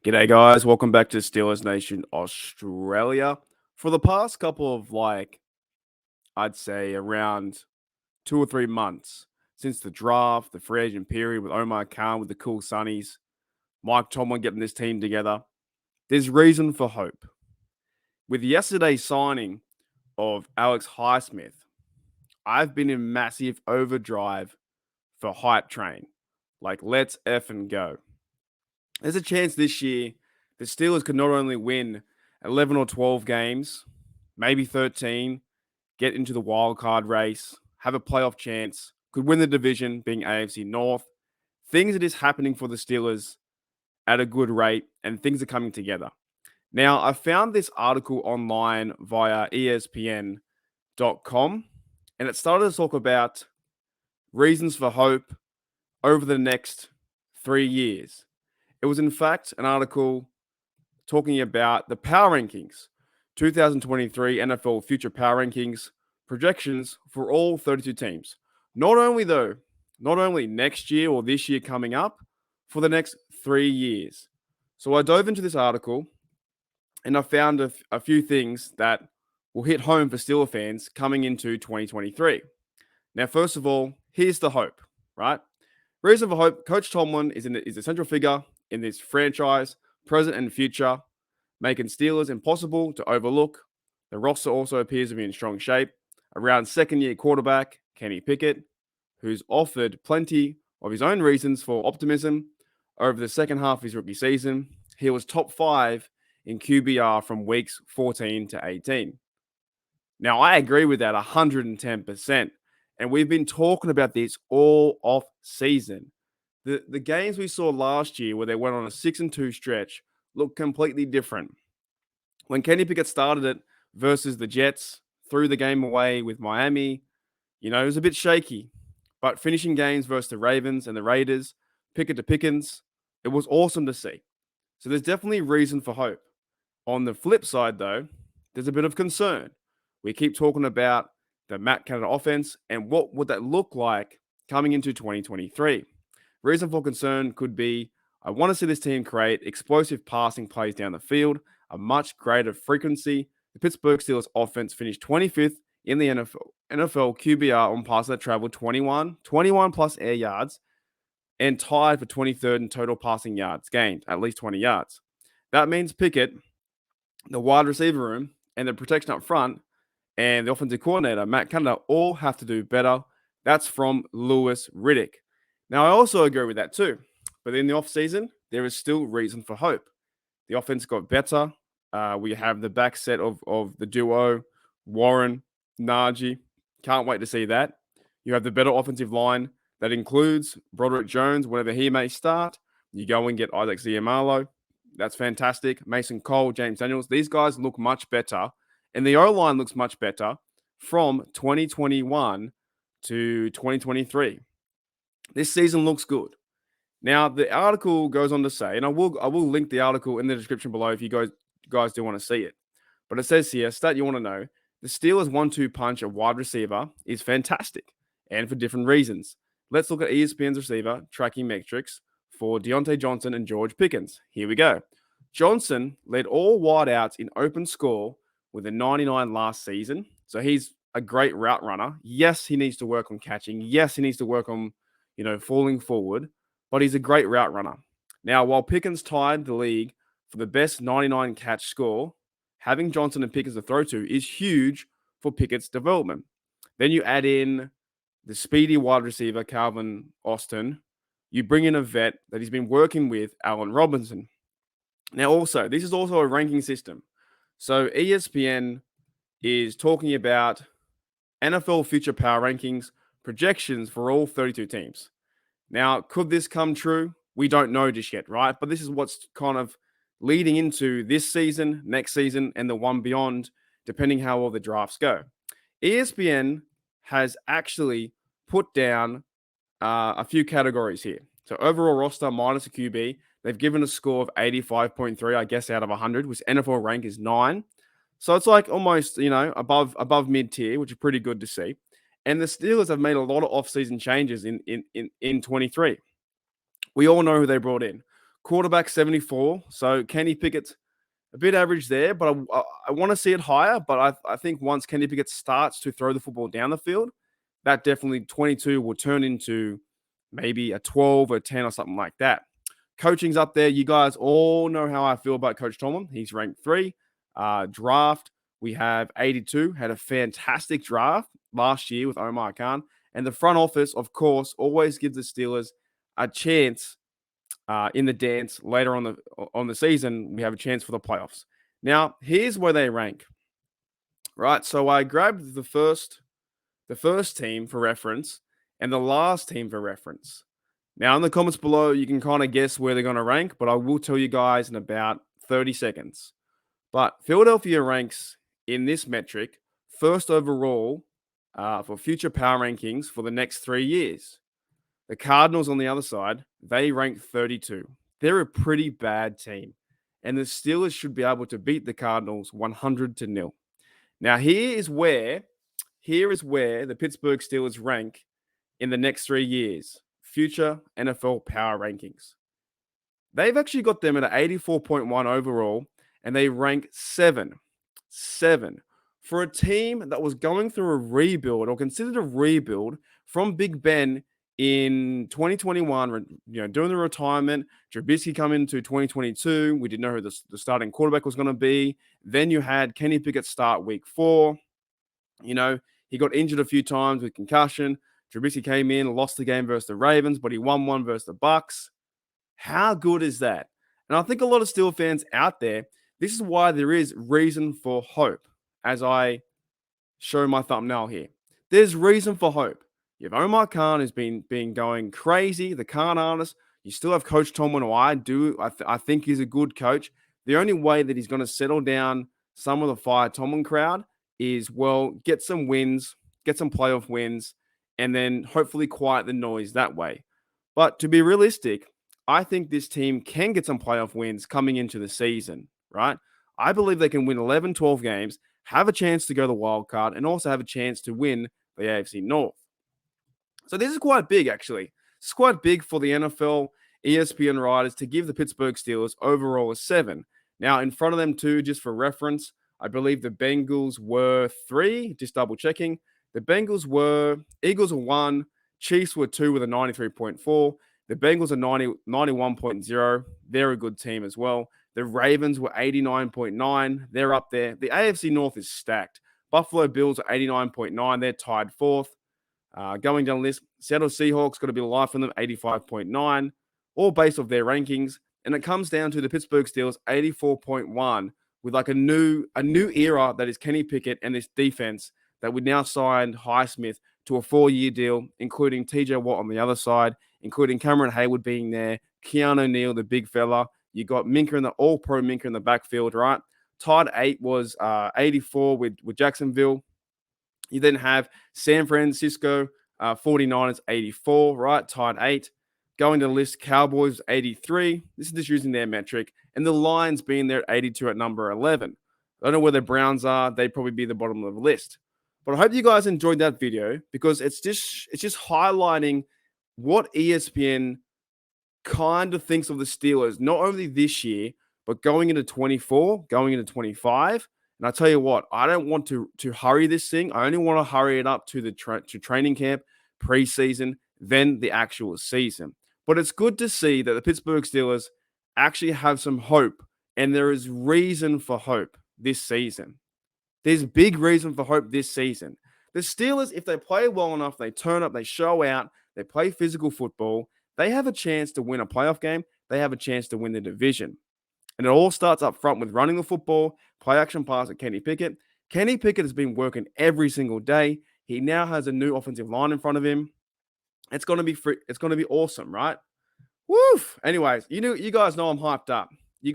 G'day, guys. Welcome back to Steelers Nation Australia. For the past couple of, I'd say around 2 or 3 months since the draft, the free agent period with Omar Khan, with the cool Sunnies, Mike Tomlin getting this team together, there's reason for hope. With yesterday's signing of Alex Highsmith, I've been in massive overdrive for hype train. Like, let's effing go. There's a chance this year the Steelers could not only win 11 or 12 games, maybe 13, get into the wild card race, have a playoff chance, could win the division, being AFC North. Things are just happening for the Steelers at a good rate, and things are coming together. Now, I found this article online via ESPN.com, and it started to talk about reasons for hope over the next 3 years. It was, in fact, an article talking about the power rankings, 2023 NFL future power rankings projections for all 32 teams. Not only next year or this year coming up, for the next 3 years. So I dove into this article and I found a few things that will hit home for Steeler fans coming into 2023. Now, first of all, here's the hope, right? Reason for hope: Coach Tomlin is a central figure in this franchise, present and future, making Steelers impossible to overlook. The roster also appears to be in strong shape. Around second-year quarterback Kenny Pickett, who's offered plenty of his own reasons for optimism over the second half of his rookie season. He was top 5 in QBR from weeks 14 to 18. Now, I agree with that 110%. And we've been talking about this all off season. The games we saw last year where they went on a 6-2 stretch looked completely different. When Kenny Pickett started it versus the Jets, threw the game away with Miami, it was a bit shaky. But finishing games versus the Ravens and the Raiders, Pickett to Pickens, it was awesome to see. So there's definitely reason for hope. On the flip side, though, there's a bit of concern. We keep talking about the Matt Canada offense and what would that look like coming into 2023. Reason for concern could be I want to see this team create explosive passing plays down the field, a much greater frequency. The Pittsburgh Steelers offense finished 25th in the NFL QBR on passes that traveled 21 plus air yards, and tied for 23rd in total passing yards gained, at least 20 yards. That means Pickett, the wide receiver room, and the protection up front, and the offensive coordinator, Matt Canada, all have to do better. That's from Louis Riddick. Now, I also agree with that too. But in the offseason, there is still reason for hope. The offense got better. We have the back set of the duo, Warren, Najee. Can't wait to see that. You have the better offensive line that includes Broderick Jones whenever he may start. You go and get Isaac Ziamalo. That's fantastic. Mason Cole, James Daniels. These guys look much better. And the O-line looks much better from 2021 to 2023. This season looks good. Now, the article goes on to say, and I will link the article in the description below if you guys do want to see it. But it says here, stat you want to know, the Steelers' 1-2 punch at wide receiver is fantastic, and for different reasons. Let's look at ESPN's receiver tracking metrics for Deontay Johnson and George Pickens. Here we go. Johnson led all wideouts in open score with a 99 last season. So he's a great route runner. Yes, he needs to work on catching. Yes, he needs to work on, falling forward. But he's a great route runner. Now, while Pickens tied the league for the best 99 catch score, having Johnson and Pickens to throw to is huge for Pickett's development. Then you add in the speedy wide receiver, Calvin Austin. You bring in a vet that he's been working with, Allen Robinson. Now, also, this is also a ranking system. So ESPN is talking about NFL future power rankings projections for all 32 teams. Now, could this come true? We don't know just yet, right? But this is what's kind of leading into this season, next season, and the one beyond, depending how all the drafts go. ESPN has actually put down a few categories here. So overall roster minus a QB, they've given a score of 85.3, I guess, out of 100, which NFL rank is 9. So it's like almost, above mid-tier, which is pretty good to see. And the Steelers have made a lot of off-season changes in 23. We all know who they brought in. Quarterback 74. So Kenny Pickett's a bit average there, but I want to see it higher. But I think once Kenny Pickett starts to throw the football down the field, that definitely 22 will turn into maybe a 12 or 10 or something like that. Coaching's up there. You guys all know how I feel about Coach Tomlin. He's ranked 3. Draft, we have 82. Had a fantastic draft last year with Omar Khan. And the front office, of course, always gives the Steelers a chance in the dance later on the season. We have a chance for the playoffs. Now, here's where they rank. Right, so I grabbed the first team for reference and the last team for reference. Now, in the comments below, you can kind of guess where they're going to rank, but I will tell you guys in about 30 seconds. But Philadelphia ranks in this metric first overall for future power rankings for the next 3 years. The Cardinals on the other side, they rank 32. They're a pretty bad team, and the Steelers should be able to beat the Cardinals 100-0. Now, here is where the Pittsburgh Steelers rank in the next 3 years. Future NFL power rankings. They've actually got them at an 84.1 overall, and they rank 7. For a team that was going through a rebuild or considered a rebuild from Big Ben in 2021, during the retirement. Trubisky come into 2022. We didn't know who the starting quarterback was going to be. Then you had Kenny Pickett start week 4. He got injured a few times with concussion. Trubisky came in, lost the game versus the Ravens, but he won one versus the Bucks. How good is that? And I think a lot of Steel fans out there, this is why there is reason for hope. As I show my thumbnail here, there's reason for hope. You have Omar Khan who's been going crazy, the Khan artist. You still have Coach Tomlin, who I think he's a good coach. The only way that he's going to settle down some of the Fire Tomlin crowd is, well, get some wins, get some playoff wins, and then hopefully quiet the noise that way. But to be realistic, I think this team can get some playoff wins coming into the season, right? I believe they can win 11, 12 games, have a chance to go to the wild card, and also have a chance to win the AFC North. So this is quite big, actually. It's quite big for the NFL, ESPN writers to give the Pittsburgh Steelers overall a 7. Now, in front of them too, just for reference, I believe the Bengals were 3, just double checking. The Eagles were 1, Chiefs were 2 with a 93.4. The Bengals are 91.0. They're a good team as well. The Ravens were 89.9. They're up there. The AFC North is stacked. Buffalo Bills are 89.9. They're tied 4th. Going down the list, Seattle Seahawks got to be live from them, 85.9, all based off their rankings. And it comes down to the Pittsburgh Steelers, 84.1, with like a new era that is Kenny Pickett and this defense that would now sign Highsmith to a 4-year deal, including TJ Watt on the other side, including Cameron Hayward being there, Keanu Neal, the big fella. You got Minka all-pro Minka in the backfield, right? Tied 8 was 84 with Jacksonville. You then have San Francisco 49ers 84, right? Tied 8. Going to the list, Cowboys 83. This is just using their metric. And the Lions being there at 82 at number 11. I don't know where the Browns are. They'd probably be the bottom of the list. But I hope you guys enjoyed that video because it's just highlighting what ESPN kind of thinks of the Steelers, not only this year, but going into 24, going into 25. And I tell you what, I don't want to hurry this thing. I only want to hurry it up to the training camp, preseason, then the actual season. But it's good to see that the Pittsburgh Steelers actually have some hope, and there is reason for hope this season. There's big reason for hope this season. The Steelers, if they play well enough, they turn up, they show out, they play physical football, they have a chance to win a playoff game. They have a chance to win the division. And it all starts up front with running the football, play action pass at Kenny Pickett. Kenny Pickett has been working every single day. He now has a new offensive line in front of him. It's going to be free. It's going to be awesome, right? Woof. Anyways, you guys know I'm hyped up. We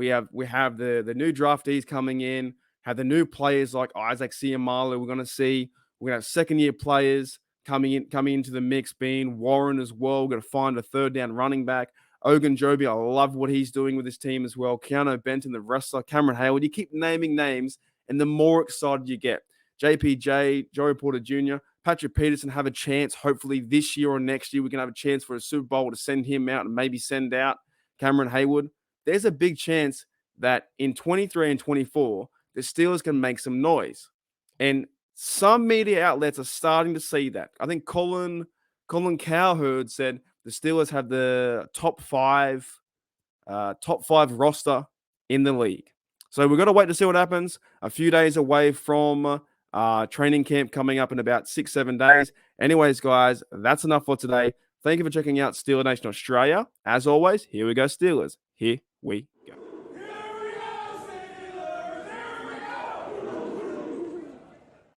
have the new draftees coming in, have the new players like Isaac Seumalo. We're going to have second-year players coming into the mix, being Warren as well. We're going to find a third down running back. Ogunjobi, I love what he's doing with his team as well. Keanu Benton, the wrestler, Cameron Hayward. You keep naming names, and the more excited you get. JPJ, Joey Porter Jr., Patrick Peterson have a chance, hopefully this year or next year, we can have a chance for a Super Bowl to send him out and maybe send out Cameron Hayward. There's a big chance that in 23 and 24, the Steelers can make some noise. And some media outlets are starting to see that. I think Colin Cowherd said the Steelers have the top five roster in the league. So we've got to wait to see what happens. A few days away from training camp coming up in about 6-7 days. Anyways, guys, that's enough for today. Thank you for checking out Steeler Nation Australia. As always, here we go, Steelers. Here we